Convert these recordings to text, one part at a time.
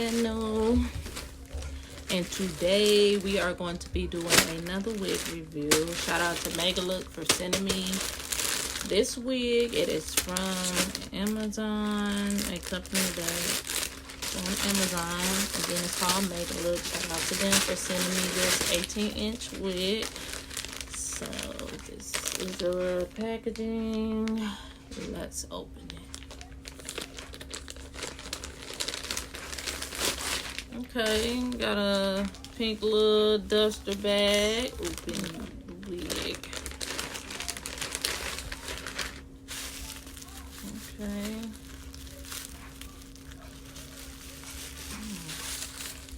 channel, and today we are going to be doing another wig review. Shout out to Megalook for sending me this wig. It is from Amazon, a company that's on Amazon. Again, it's called Megalook. Shout out to them for sending me this 18-inch wig. So this is the packaging. Let's open it. Okay, got a pink little duster bag. Open the wig. Okay.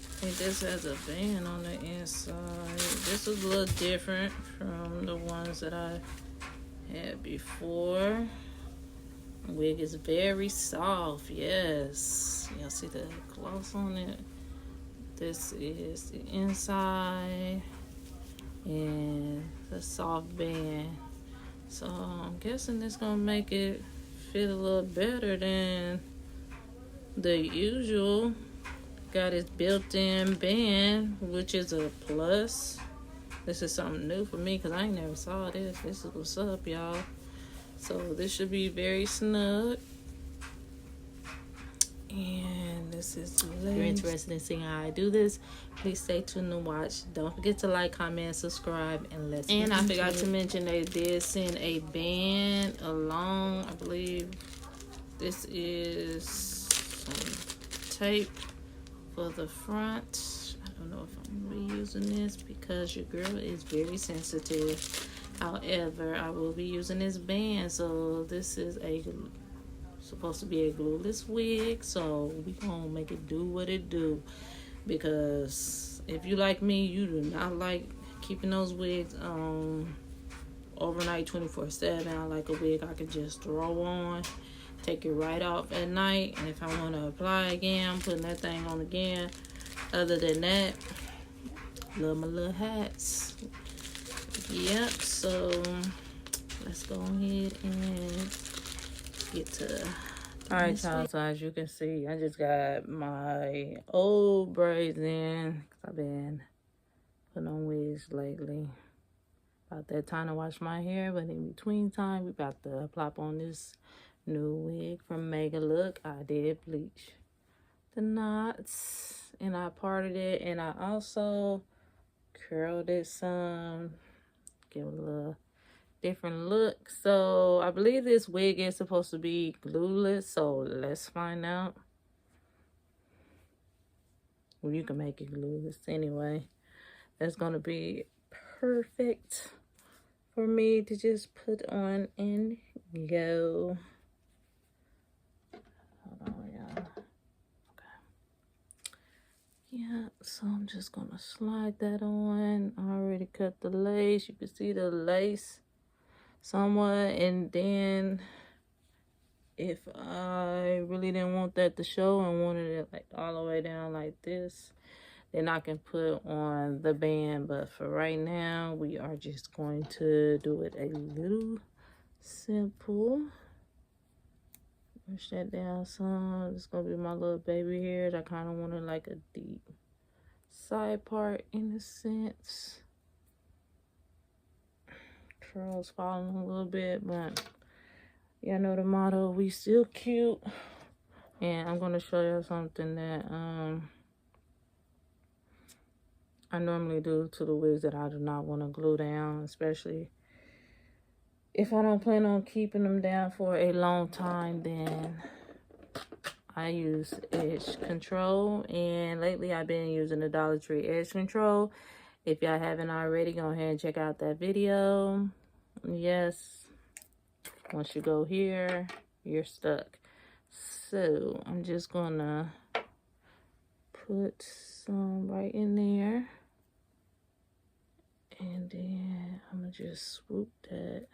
I think this has a band on the inside. This is a little different from the ones that I had before. The wig is very soft, yes. Y'all see the gloss on it? This is the inside and the soft band. So I'm guessing this gonna make it fit a little better than the usual. Got its built-in band, which is a plus. This is something new for me because I ain't never saw this. This is what's up, y'all. So this should be very snug. And this is the lace. If you're interested in seeing how I do this, please stay tuned and watch. Don't forget to like, comment, subscribe, and let's get into it. And I forgot to mention they did send a band along. I believe this is some tape for the front. I don't know if I'm going to be using this because your girl is very sensitive. However, I will be using this band. So this is supposed to be a glueless wig, so we gonna make it do what it do, because if you like me, you do not like keeping those wigs overnight 24/7. I like a wig I can just throw on, take it right off at night, and if I want to apply again, I'm putting that thing on again. Other than that, love my little hats. Yep, so let's go ahead and get to. Alright, y'all, so as you can see, I just got my old braids in because I've been putting on wigs lately. About that time to wash my hair, but in between time, we about to plop on this new wig from Megalook. I did bleach the knots and I parted it, and I also curled it some, give it a little different look. So I believe this wig is supposed to be glueless, so let's find out. Well, you can make it glueless anyway. That's gonna be perfect for me to just put on and go. Hold on, y'all. Okay. Yeah, so I'm just gonna slide that on. I already cut the lace. You can see the lace somewhat, and then if I really didn't want that to show and wanted it like all the way down like this, then I can put on the band. But for right now, we are just going to do it a little simple. Push that down some. It's gonna be my little baby hairs. I kind of wanted like a deep side part in a sense. Curls falling a little bit, but y'all know the motto, we still cute. And I'm gonna show you something that I normally do to the wigs that I do not want to glue down, especially if I don't plan on keeping them down for a long time. Then I use edge control, and lately I've been using the Dollar Tree edge control. If y'all haven't already, go ahead and check out that video. Yes, once you go here, you're stuck. So I'm just gonna put some right in there, and then I'm gonna just swoop that.